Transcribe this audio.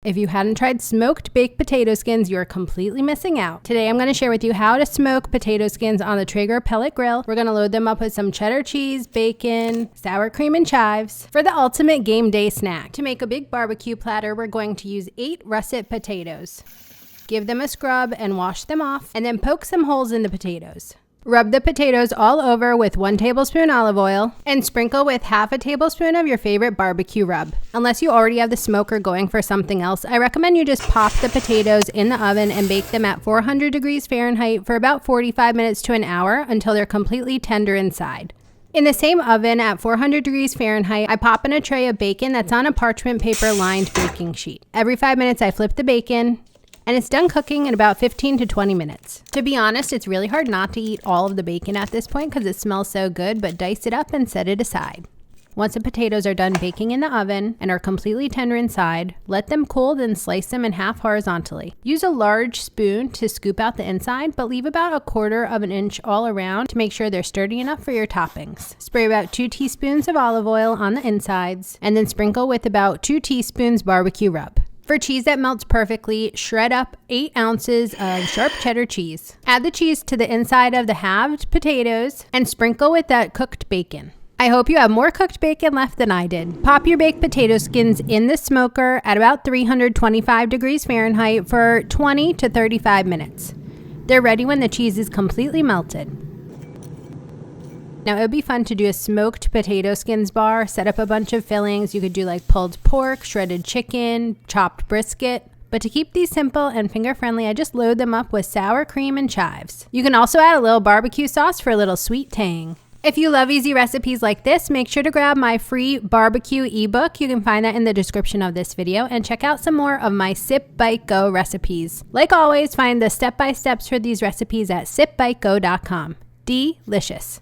If you hadn't tried smoked baked potato skins, you're completely missing out. Today I'm going to share with you how to smoke potato skins on the Traeger pellet grill. We're going to load them up with some cheddar cheese, bacon, sour cream, and chives for the ultimate game day snack. To make a big barbecue platter, we're going to use 8 russet potatoes. Give them a scrub and wash them off, and then poke some holes in the potatoes. Rub the potatoes all over with 1 tablespoon olive oil and sprinkle with half a tablespoon of your favorite barbecue rub. Unless you already have the smoker going for something else, I recommend you just pop the potatoes in the oven and bake them at 400 degrees Fahrenheit for about 45 minutes to an hour until they're completely tender inside. In the same oven at 400 degrees Fahrenheit, I pop in a tray of bacon that's on a parchment paper lined baking sheet. Every 5 minutes I flip the bacon, and it's done cooking in about 15 to 20 minutes. To be honest, it's really hard not to eat all of the bacon at this point because it smells so good, but dice it up and set it aside. Once the potatoes are done baking in the oven and are completely tender inside, let them cool, then slice them in half horizontally. Use a large spoon to scoop out the inside, but leave about 1/4 of an inch all around to make sure they're sturdy enough for your toppings. Spray about 2 teaspoons of olive oil on the insides, and then sprinkle with about 2 teaspoons barbecue rub. For cheese that melts perfectly, shred up 8 ounces of sharp cheddar cheese. Add the cheese to the inside of the halved potatoes and sprinkle with that cooked bacon. I hope you have more cooked bacon left than I did. Pop your baked potato skins in the smoker at about 325 degrees Fahrenheit for 20 to 35 minutes. They're ready when the cheese is completely melted. Now, it would be fun to do a smoked potato skins bar, set up a bunch of fillings. You could do like pulled pork, shredded chicken, chopped brisket. But to keep these simple and finger friendly, I just load them up with sour cream and chives. You can also add a little barbecue sauce for a little sweet tang. If you love easy recipes like this, make sure to grab my free barbecue ebook. You can find that in the description of this video, and check out some more of my SipBiteGo recipes. Like always, find the step-by-steps for these recipes at SipBiteGo.com. Delicious.